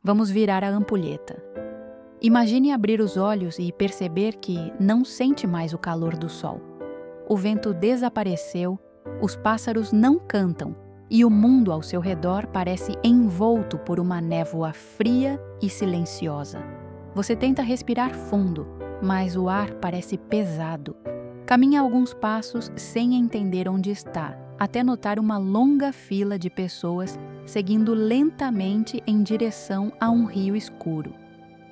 Vamos virar a ampulheta. Imagine abrir os olhos e perceber que não sente mais o calor do sol. O vento desapareceu, os pássaros não cantam e o mundo ao seu redor parece envolto por uma névoa fria e silenciosa. Você tenta respirar fundo, mas o ar parece pesado. Caminha alguns passos sem entender onde está, até notar uma longa fila de pessoas seguindo lentamente em direção a um rio escuro.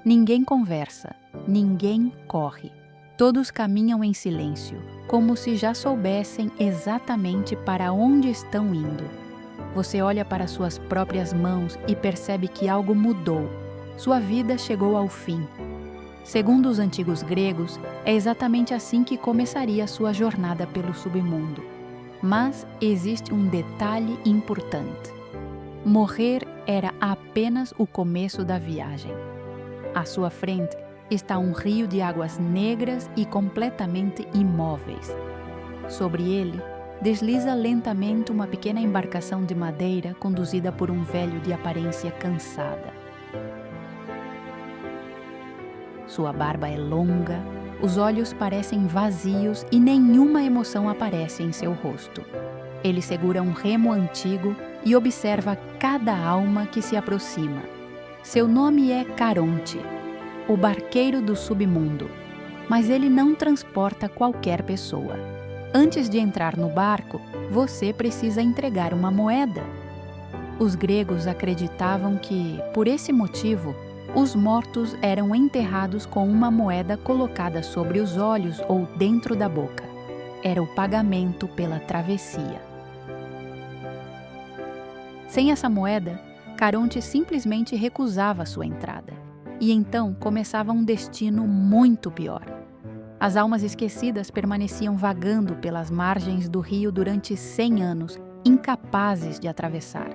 Ninguém conversa, ninguém corre. Todos caminham em silêncio, como se já soubessem exatamente para onde estão indo. Você olha para suas próprias mãos e percebe que algo mudou. Sua vida chegou ao fim. Segundo os antigos gregos, é exatamente assim que começaria sua jornada pelo submundo. Mas existe um detalhe importante. Morrer era apenas o começo da viagem. À sua frente está um rio de águas negras e completamente imóveis. Sobre ele, desliza lentamente uma pequena embarcação de madeira conduzida por um velho de aparência cansada. Sua barba é longa, os olhos parecem vazios e nenhuma emoção aparece em seu rosto. Ele segura um remo antigo e observa cada alma que se aproxima. Seu nome é Caronte, o barqueiro do submundo, mas ele não transporta qualquer pessoa. Antes de entrar no barco, você precisa entregar uma moeda. Os gregos acreditavam que, por esse motivo, os mortos eram enterrados com uma moeda colocada sobre os olhos ou dentro da boca. Era o pagamento pela travessia. Sem essa moeda, Caronte simplesmente recusava sua entrada. E então começava um destino muito pior. As almas esquecidas permaneciam vagando pelas margens do rio durante 100 anos, incapazes de atravessar.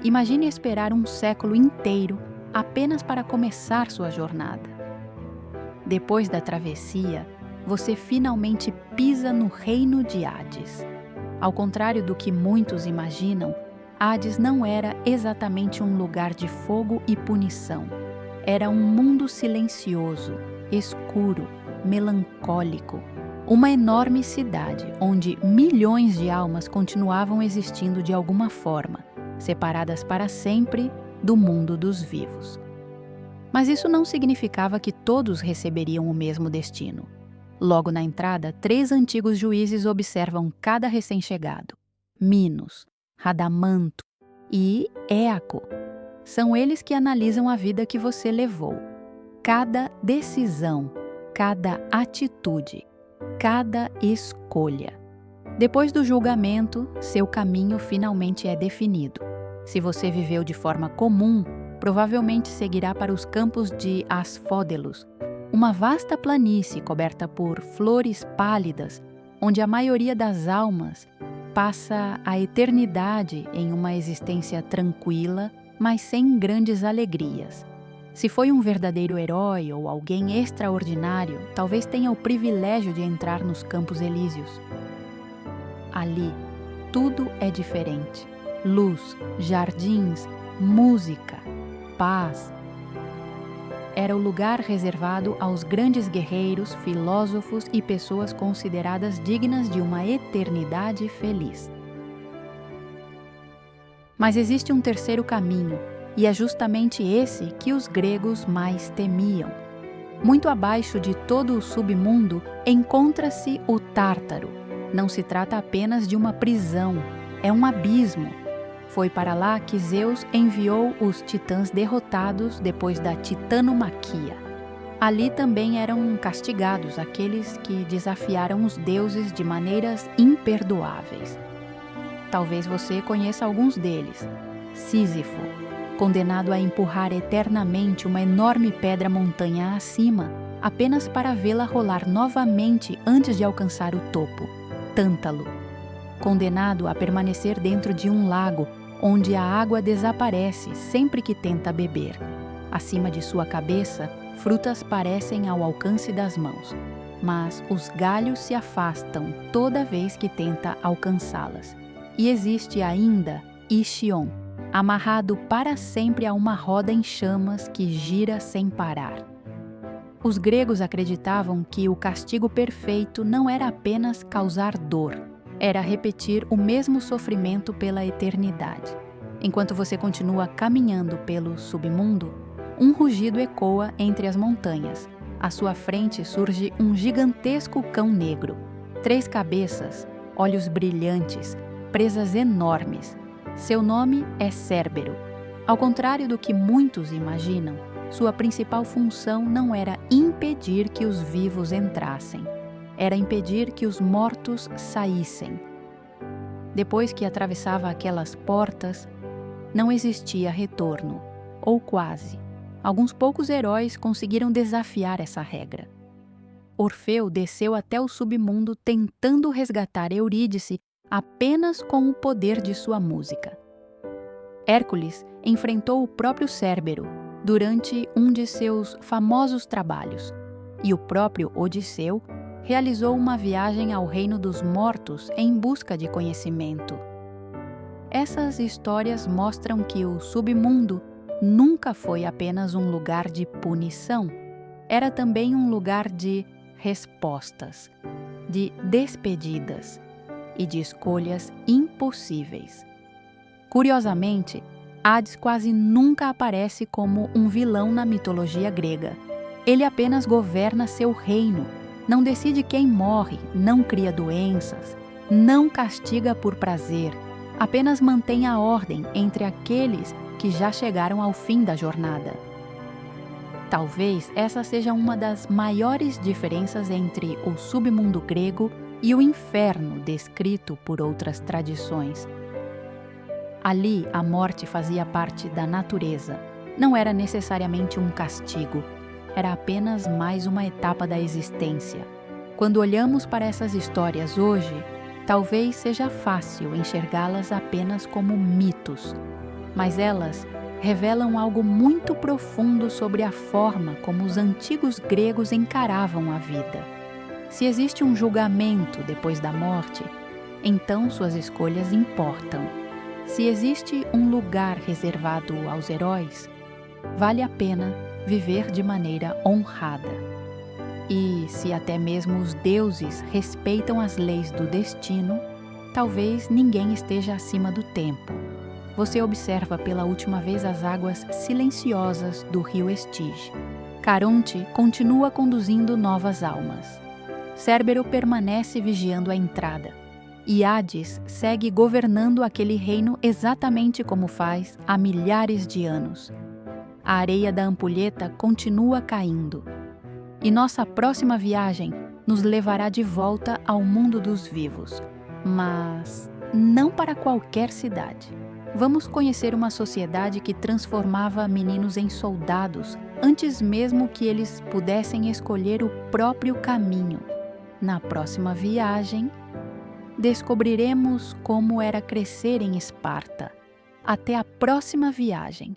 Imagine esperar um século inteiro apenas para começar sua jornada. Depois da travessia, você finalmente pisa no reino de Hades. Ao contrário do que muitos imaginam, Hades não era exatamente um lugar de fogo e punição. Era um mundo silencioso, escuro, melancólico. Uma enorme cidade onde milhões de almas continuavam existindo de alguma forma, separadas para sempre do mundo dos vivos. Mas isso não significava que todos receberiam o mesmo destino. Logo na entrada, 3 antigos juízes observam cada recém-chegado: Minos, Radamanto e Éaco. São eles que analisam a vida que você levou. Cada decisão, cada atitude, cada escolha. Depois do julgamento, seu caminho finalmente é definido. Se você viveu de forma comum, provavelmente seguirá para os campos de Asfódelos, uma vasta planície coberta por flores pálidas, onde a maioria das almas passa a eternidade em uma existência tranquila, mas sem grandes alegrias. Se foi um verdadeiro herói ou alguém extraordinário, talvez tenha o privilégio de entrar nos Campos Elíseos. Ali, tudo é diferente. Luz, jardins, música, paz. Era o lugar reservado aos grandes guerreiros, filósofos e pessoas consideradas dignas de uma eternidade feliz. Mas existe um terceiro caminho, e é justamente esse que os gregos mais temiam. Muito abaixo de todo o submundo encontra-se o Tártaro. Não se trata apenas de uma prisão, é um abismo. Foi para lá que Zeus enviou os titãs derrotados depois da titanomaquia. Ali também eram castigados aqueles que desafiaram os deuses de maneiras imperdoáveis. Talvez você conheça alguns deles. Sísifo, condenado a empurrar eternamente uma enorme pedra montanha acima, apenas para vê-la rolar novamente antes de alcançar o topo. Tântalo, condenado a permanecer dentro de um lago, onde a água desaparece sempre que tenta beber. Acima de sua cabeça, frutas parecem ao alcance das mãos, mas os galhos se afastam toda vez que tenta alcançá-las. E existe ainda Ixion, amarrado para sempre a uma roda em chamas que gira sem parar. Os gregos acreditavam que o castigo perfeito não era apenas causar dor, era repetir o mesmo sofrimento pela eternidade. Enquanto você continua caminhando pelo submundo, um rugido ecoa entre as montanhas. À sua frente surge um gigantesco cão negro. 3 cabeças, olhos brilhantes, presas enormes. Seu nome é Cérbero. Ao contrário do que muitos imaginam, sua principal função não era impedir que os vivos entrassem, era impedir que os mortos saíssem. Depois que atravessava aquelas portas, não existia retorno, ou quase. Alguns poucos heróis conseguiram desafiar essa regra. Orfeu desceu até o submundo tentando resgatar Eurídice apenas com o poder de sua música. Hércules enfrentou o próprio Cérbero durante um de seus famosos trabalhos, e o próprio Odisseu realizou uma viagem ao reino dos mortos em busca de conhecimento. Essas histórias mostram que o submundo nunca foi apenas um lugar de punição, era também um lugar de respostas, de despedidas e de escolhas impossíveis. Curiosamente, Hades quase nunca aparece como um vilão na mitologia grega. Ele apenas governa seu reino, não decide quem morre, não cria doenças, não castiga por prazer, apenas mantém a ordem entre aqueles que já chegaram ao fim da jornada. Talvez essa seja uma das maiores diferenças entre o submundo grego e o inferno descrito por outras tradições. Ali, a morte fazia parte da natureza. Não era necessariamente um castigo, era apenas mais uma etapa da existência. Quando olhamos para essas histórias hoje, talvez seja fácil enxergá-las apenas como mitos, mas elas revelam algo muito profundo sobre a forma como os antigos gregos encaravam a vida. Se existe um julgamento depois da morte, então suas escolhas importam. Se existe um lugar reservado aos heróis, vale a pena viver de maneira honrada. E se até mesmo os deuses respeitam as leis do destino, talvez ninguém esteja acima do tempo. Você observa pela última vez as águas silenciosas do rio Estige. Caronte continua conduzindo novas almas. Cérbero permanece vigiando a entrada. E Hades segue governando aquele reino exatamente como faz há milhares de anos. A areia da ampulheta continua caindo. E nossa próxima viagem nos levará de volta ao mundo dos vivos. Mas não para qualquer cidade. Vamos conhecer uma sociedade que transformava meninos em soldados antes mesmo que eles pudessem escolher o próprio caminho. Na próxima viagem, descobriremos como era crescer em Esparta. Até a próxima viagem!